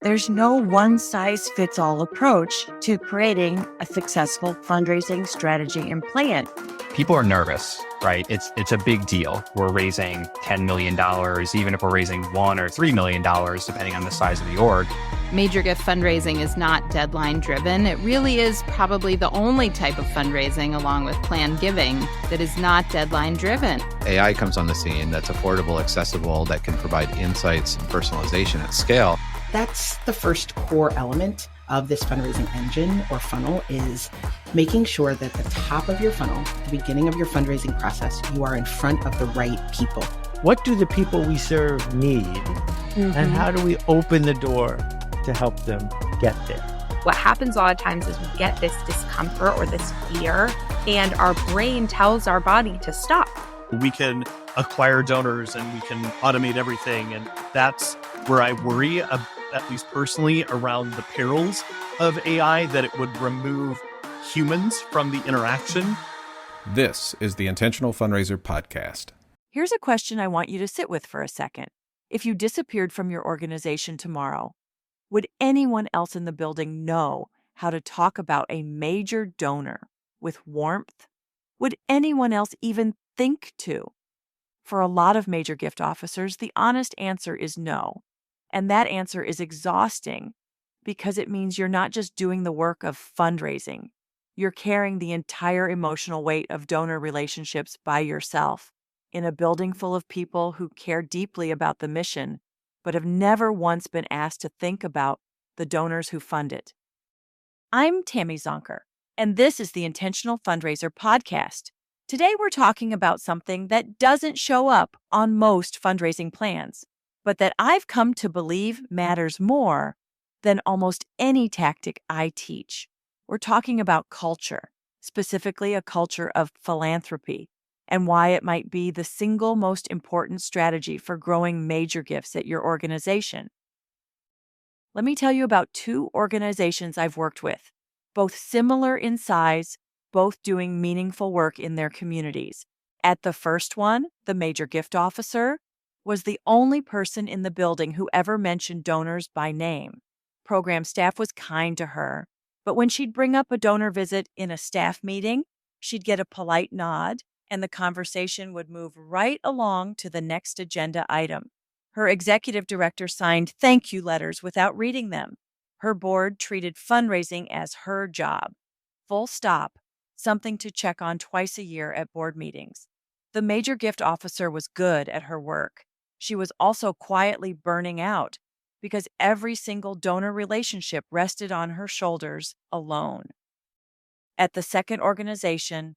There's no one-size-fits-all approach to creating a successful fundraising strategy and plan. People are nervous, right? It's a big deal. We're raising $10 million, even if we're raising $1 or $3 million, depending on the size of the org. Major gift fundraising is not deadline driven. It really is probably the only type of fundraising, along with planned giving, that is not deadline driven. AI comes on the scene that's affordable, accessible, that can provide insights and personalization at scale. That's the first core element of this fundraising engine or funnel, is making sure that the top of your funnel, the beginning of your fundraising process, you are in front of the right people. What do the people we serve need? And how do we open the door to help them get there? What happens a lot of times is we get this discomfort or this fear, and our brain tells our body to stop. We can acquire donors and we can automate everything. And that's where I worry, at least personally, around the perils of AI, that it would remove humans from the interaction. This is the Intentional Fundraiser podcast. Here's a question I want you to sit with for a second. If you disappeared from your organization tomorrow, would anyone else in the building know how to talk about a major donor with warmth? Would anyone else even think to? For a lot of major gift officers, the honest answer is no. And that answer is exhausting because it means you're not just doing the work of fundraising. You're carrying the entire emotional weight of donor relationships by yourself in a building full of people who care deeply about the mission, but have never once been asked to think about the donors who fund it. I'm Tammy Zonker, and this is the Intentional Fundraiser podcast. Today we're talking about something that doesn't show up on most fundraising plans, but that I've come to believe matters more than almost any tactic I teach. We're talking about culture, specifically a culture of philanthropy, and why it might be the single most important strategy for growing major gifts at your organization. Let me tell you about two organizations I've worked with, both similar in size, both doing meaningful work in their communities. At the first one, the major gift officer was the only person in the building who ever mentioned donors by name. Program staff was kind to her, but when she'd bring up a donor visit in a staff meeting, she'd get a polite nod, and the conversation would move right along to the next agenda item. Her executive director signed thank you letters without reading them. Her board treated fundraising as her job. Full stop. Something to check on twice a year at board meetings. The major gift officer was good at her work. She was also quietly burning out because every single donor relationship rested on her shoulders alone. At the second organization,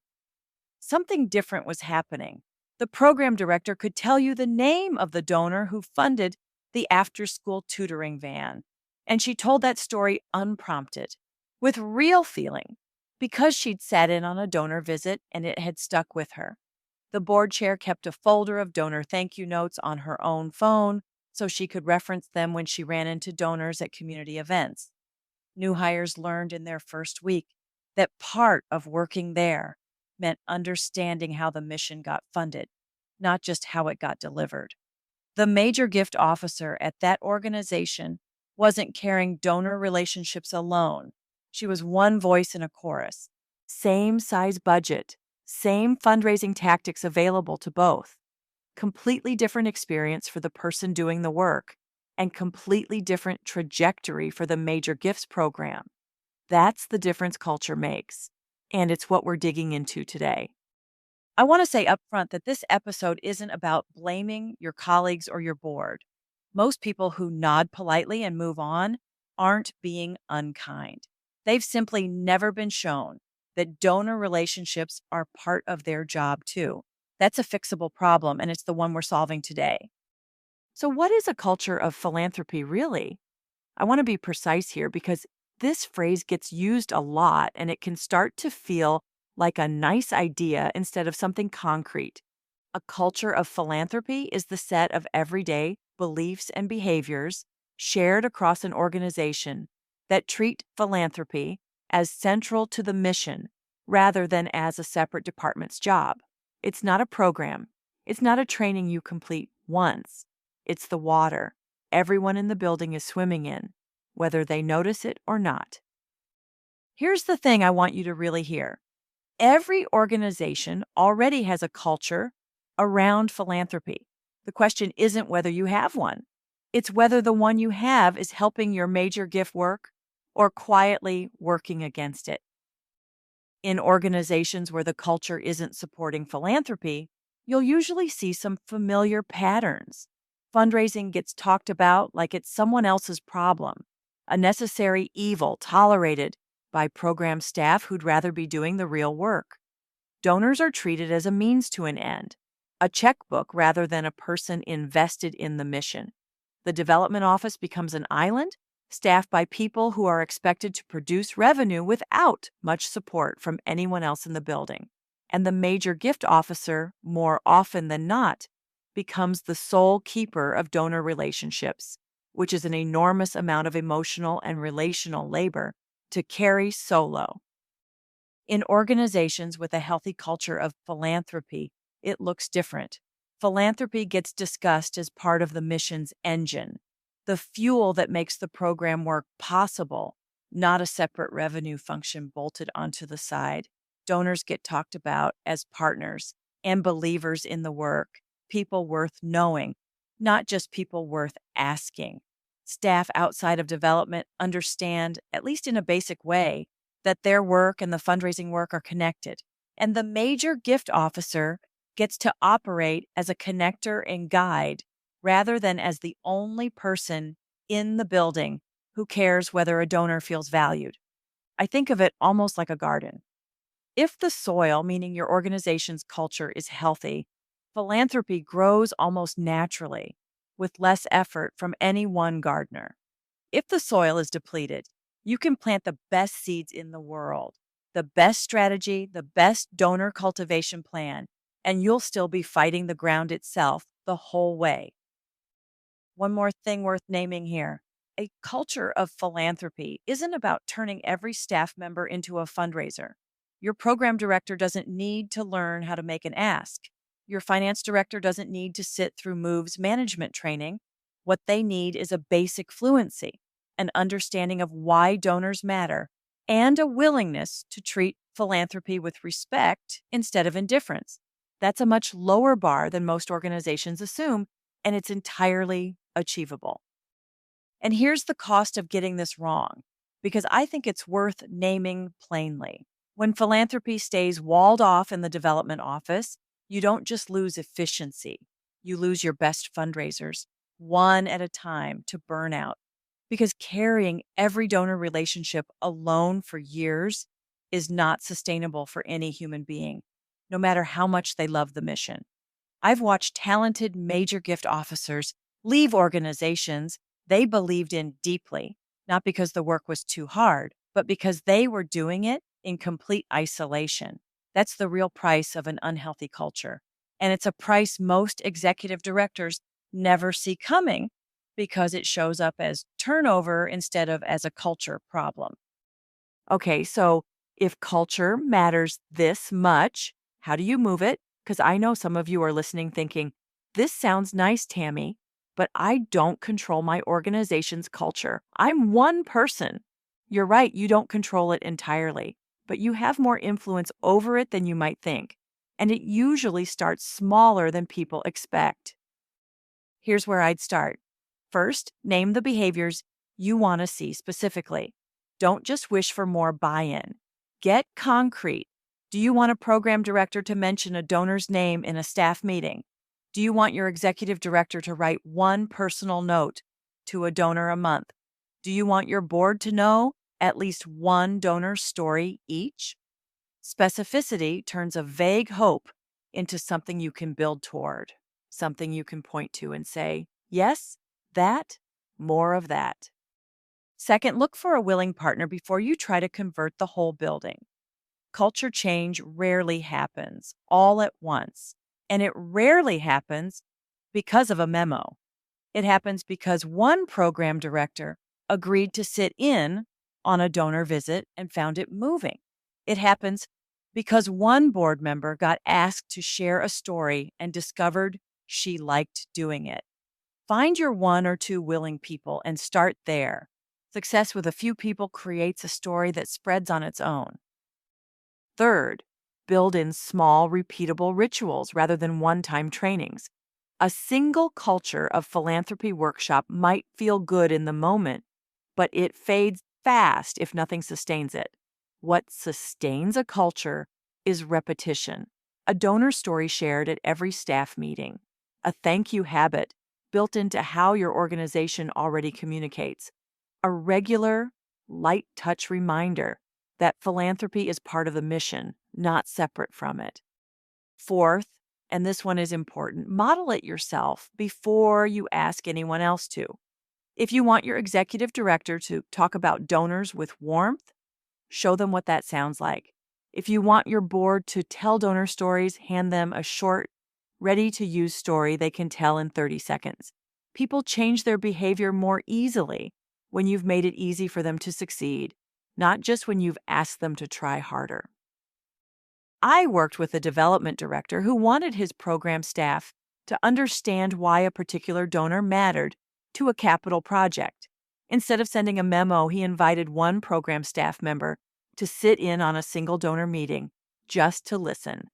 something different was happening. The program director could tell you the name of the donor who funded the after-school tutoring van, and she told that story unprompted, with real feeling, because she'd sat in on a donor visit and it had stuck with her. The board chair kept a folder of donor thank you notes on her own phone so she could reference them when she ran into donors at community events. New hires learned in their first week that part of working there meant understanding how the mission got funded, not just how it got delivered. The major gift officer at that organization wasn't carrying donor relationships alone. She was one voice in a chorus. Same size budget, same fundraising tactics available to both. Completely different experience for the person doing the work, and completely different trajectory for the major gifts program. That's the difference culture makes, and it's what we're digging into today. I want to say up front that this episode isn't about blaming your colleagues or your board. Most people who nod politely and move on aren't being unkind. They've simply never been shown that donor relationships are part of their job too. That's a fixable problem, and it's the one we're solving today. So what is a culture of philanthropy really? I want to be precise here because this phrase gets used a lot and it can start to feel like a nice idea instead of something concrete. A culture of philanthropy is the set of everyday beliefs and behaviors shared across an organization that treat philanthropy as central to the mission rather than as a separate department's job. It's not a program. It's not a training you complete once. It's the water everyone in the building is swimming in. whether they notice it or not. Here's the thing I want you to really hear. Every organization already has a culture around philanthropy. The question isn't whether you have one. It's whether the one you have is helping your major gift work or quietly working against it. In organizations where the culture isn't supporting philanthropy, you'll usually see some familiar patterns. Fundraising gets talked about like it's someone else's problem, a necessary evil tolerated by program staff who'd rather be doing the real work. Donors are treated as a means to an end, a checkbook rather than a person invested in the mission. The development office becomes an island staffed by people who are expected to produce revenue without much support from anyone else in the building. And the major gift officer, more often than not, becomes the sole keeper of donor relationships, which is an enormous amount of emotional and relational labor to carry solo. In organizations with a healthy culture of philanthropy, it looks different. Philanthropy gets discussed as part of the mission's engine, the fuel that makes the program work possible, not a separate revenue function bolted onto the side. Donors get talked about as partners and believers in the work, people worth knowing, not just people worth asking. Staff outside of development understand, at least in a basic way, that their work and the fundraising work are connected. And the major gift officer gets to operate as a connector and guide rather than as the only person in the building who cares whether a donor feels valued. I think of it almost like a garden. If the soil, meaning your organization's culture, is healthy, philanthropy grows almost naturally with less effort from any one gardener. If the soil is depleted, you can plant the best seeds in the world, the best strategy, the best donor cultivation plan, and you'll still be fighting the ground itself the whole way. One more thing worth naming here. A culture of philanthropy isn't about turning every staff member into a fundraiser. Your program director doesn't need to learn how to make an ask. Your finance director doesn't need to sit through moves management training. What they need is a basic fluency, an understanding of why donors matter, and a willingness to treat philanthropy with respect instead of indifference. That's a much lower bar than most organizations assume, and it's entirely achievable. And here's the cost of getting this wrong, because I think it's worth naming plainly. When philanthropy stays walled off in the development office, you don't just lose efficiency, you lose your best fundraisers, one at a time, to burnout. Because carrying every donor relationship alone for years is not sustainable for any human being, no matter how much they love the mission. I've watched talented major gift officers leave organizations they believed in deeply, not because the work was too hard, but because they were doing it in complete isolation. That's the real price of an unhealthy culture. And it's a price most executive directors never see coming because it shows up as turnover instead of as a culture problem. Okay, so if culture matters this much, how do you move it? Because I know some of you are listening thinking, this sounds nice, Tammy, but I don't control my organization's culture. I'm one person. You're right, you don't control it entirely, but you have more influence over it than you might think. And it usually starts smaller than people expect. Here's where I'd start. First, name the behaviors you want to see specifically. Don't just wish for more buy-in. Get concrete. Do you want a program director to mention a donor's name in a staff meeting? Do you want your executive director to write one personal note to a donor a month? Do you want your board to know at least one donor story each? Specificity turns a vague hope into something you can build toward, something you can point to and say, yes, that, more of that. Second, look for a willing partner before you try to convert the whole building. Culture change rarely happens all at once, and it rarely happens because of a memo. It happens because one program director agreed to sit in on a donor visit and found it moving. It happens because one board member got asked to share a story and discovered she liked doing it. Find your one or two willing people and start there. Success with a few people creates a story that spreads on its own. Third, build in small, repeatable rituals rather than one-time trainings. A single culture of philanthropy workshop might feel good in the moment, but it fades fast if nothing sustains it. What sustains a culture is repetition. A donor story shared at every staff meeting. A thank you habit built into how your organization already communicates. A regular, light touch reminder that philanthropy is part of the mission, not separate from it. Fourth, and this one is important, model it yourself before you ask anyone else to. If you want your executive director to talk about donors with warmth, show them what that sounds like. If you want your board to tell donor stories, hand them a short, ready-to-use story they can tell in 30 seconds. People change their behavior more easily when you've made it easy for them to succeed, not just when you've asked them to try harder. I worked with a development director who wanted his program staff to understand why a particular donor mattered to a capital project. Instead of sending a memo, he invited one program staff member to sit in on a single donor meeting just to listen.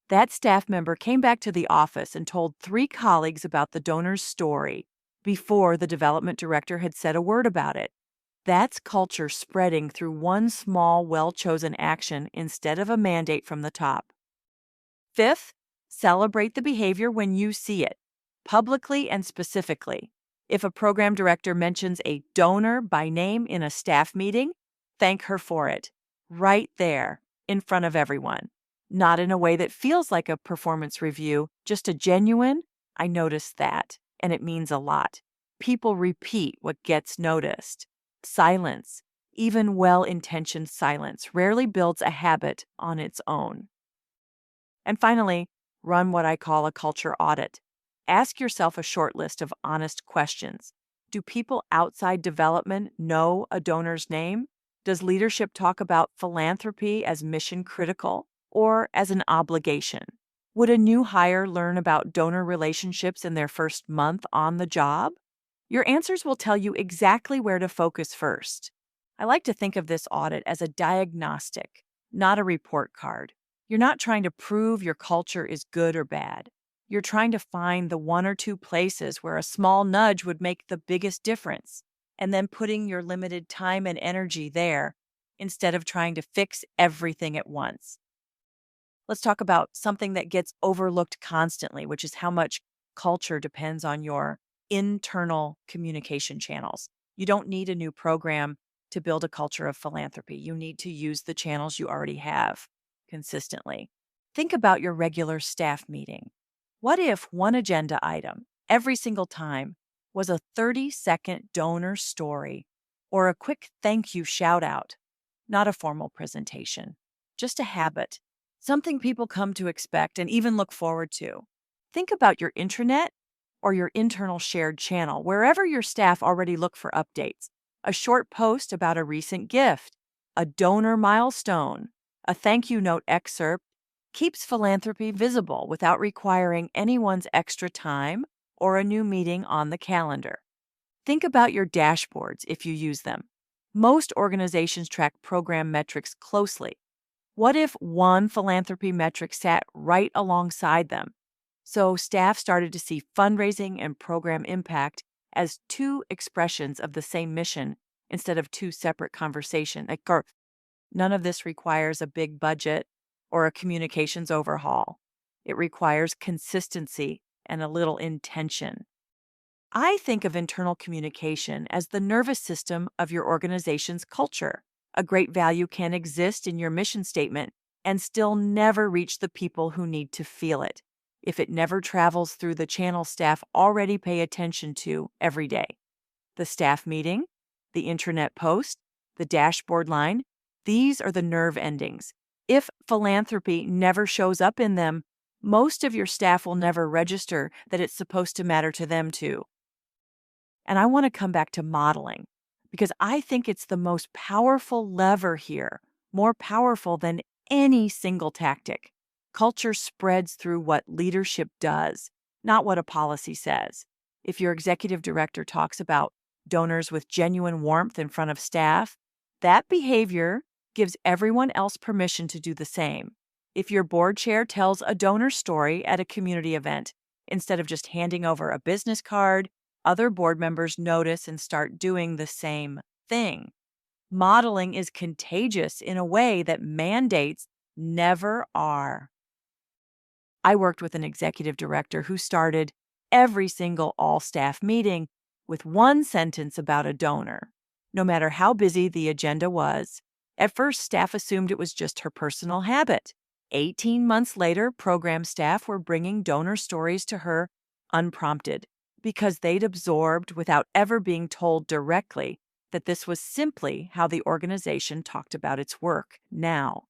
That staff member came back to the office and told 3 colleagues about the donor's story before the development director had said a word about it. That's culture spreading through one small, well-chosen action instead of a mandate from the top. Fifth, celebrate the behavior when you see it, publicly and specifically. If a program director mentions a donor by name in a staff meeting, thank her for it, right there, in front of everyone. Not in a way that feels like a performance review, just a genuine, I noticed that, and it means a lot. People repeat what gets noticed. Silence, even well-intentioned silence, rarely builds a habit on its own. And finally, run what I call a culture audit. Ask yourself a short list of honest questions. Do people outside development know a donor's name? Does leadership talk about philanthropy as mission critical or as an obligation? Would a new hire learn about donor relationships in their first month on the job? Your answers will tell you exactly where to focus first. I like to think of this audit as a diagnostic, not a report card. You're not trying to prove your culture is good or bad. You're trying to find the 1 or 2 places where a small nudge would make the biggest difference, and then putting your limited time and energy there instead of trying to fix everything at once. Let's talk about something that gets overlooked constantly, which is how much culture depends on your internal communication channels. You don't need a new program to build a culture of philanthropy. You need to use the channels you already have consistently. Think about your regular staff meeting. What if one agenda item every single time was a 30-second donor story or a quick thank you shout out? Not a formal presentation, just a habit, something people come to expect and even look forward to. Think about your intranet or your internal shared channel, wherever your staff already look for updates. A short post about a recent gift, a donor milestone, a thank you note excerpt keeps philanthropy visible without requiring anyone's extra time or a new meeting on the calendar. Think about your dashboards if you use them. Most organizations track program metrics closely. What if one philanthropy metric sat right alongside them? So staff started to see fundraising and program impact as 2 expressions of the same mission instead of 2 separate conversations. None of this requires a big budget or a communications overhaul. It requires consistency and a little intention. I think of internal communication as the nervous system of your organization's culture. A great value can exist in your mission statement and still never reach the people who need to feel it if it never travels through the channel staff already pay attention to every day. The staff meeting, the intranet post, the dashboard line, these are the nerve endings. If philanthropy never shows up in them, most of your staff will never register that it's supposed to matter to them too. And I want to come back to modeling because I think it's the most powerful lever here, more powerful than any single tactic. Culture spreads through what leadership does, not what a policy says. If your executive director talks about donors with genuine warmth in front of staff, that behavior gives everyone else permission to do the same. If your board chair tells a donor story at a community event, instead of just handing over a business card, other board members notice and start doing the same thing. Modeling is contagious in a way that mandates never are. I worked with an executive director who started every single all-staff meeting with one sentence about a donor, no matter how busy the agenda was. At first, staff assumed it was just her personal habit. 18 months later, program staff were bringing donor stories to her unprompted because they'd absorbed without ever being told directly that this was simply how the organization talked about its work now.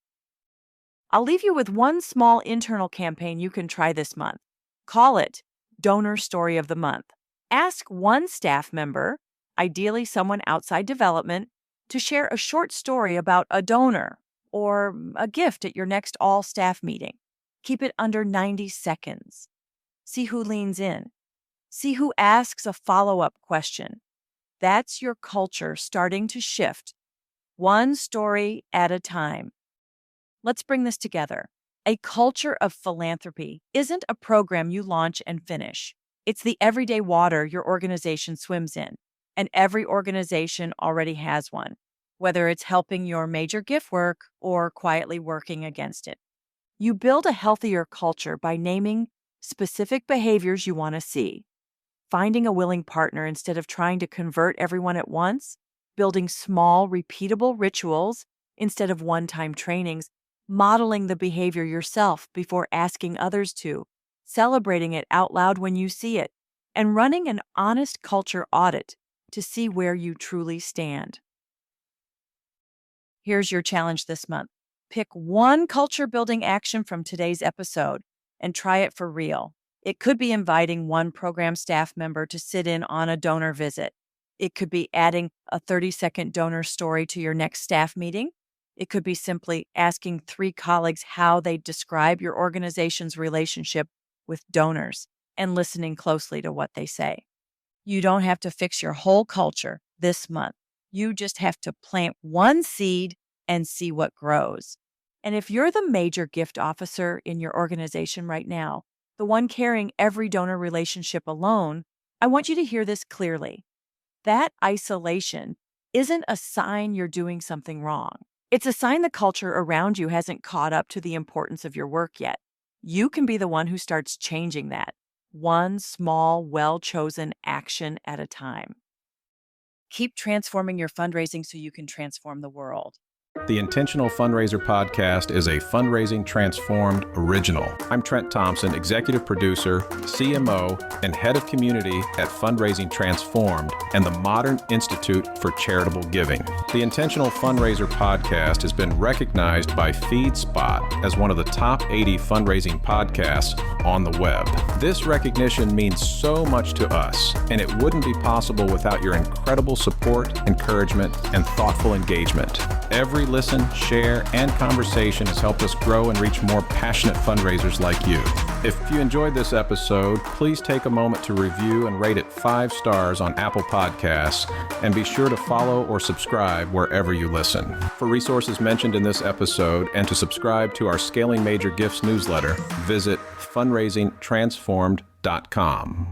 I'll leave you with one small internal campaign you can try this month. Call it Donor Story of the Month. Ask one staff member, ideally someone outside development, to share a short story about a donor or a gift at your next all-staff meeting. Keep it under 90 seconds. See who leans in. See who asks a follow-up question. That's your culture starting to shift, one story at a time. Let's bring this together. A culture of philanthropy isn't a program you launch and finish. It's the everyday water your organization swims in, and every organization already has one, whether it's helping your major gift work or quietly working against it. You build a healthier culture by naming specific behaviors you want to see, finding a willing partner instead of trying to convert everyone at once, building small, repeatable rituals instead of one-time trainings, modeling the behavior yourself before asking others to, celebrating it out loud when you see it, and running an honest culture audit to see where you truly stand. Here's your challenge this month. Pick one culture-building action from today's episode and try it for real. It could be inviting one program staff member to sit in on a donor visit. It could be adding a 30-second donor story to your next staff meeting. It could be simply asking 3 colleagues how they describe your organization's relationship with donors and listening closely to what they say. You don't have to fix your whole culture this month. You just have to plant one seed and see what grows. And if you're the major gift officer in your organization right now, the one carrying every donor relationship alone, I want you to hear this clearly. That isolation isn't a sign you're doing something wrong. It's a sign the culture around you hasn't caught up to the importance of your work yet. You can be the one who starts changing that, one small, well-chosen action at a time. Keep transforming your fundraising so you can transform the world. The Intentional Fundraiser podcast is a Fundraising Transformed original. I'm Trent Thompson, executive producer, CMO, and head of community at Fundraising Transformed and the Modern Institute for Charitable Giving. The Intentional Fundraiser podcast has been recognized by FeedSpot as one of the top 80 fundraising podcasts on the web. This recognition means so much to us, and it wouldn't be possible without your incredible support, encouragement, and thoughtful engagement. Every listen, share, and conversation has helped us grow and reach more passionate fundraisers like you. If you enjoyed this episode, please take a moment to review and rate it 5 stars on Apple Podcasts, and be sure to follow or subscribe wherever you listen. For resources mentioned in this episode and to subscribe to our Scaling Major Gifts newsletter, visit fundraisingtransformed.com.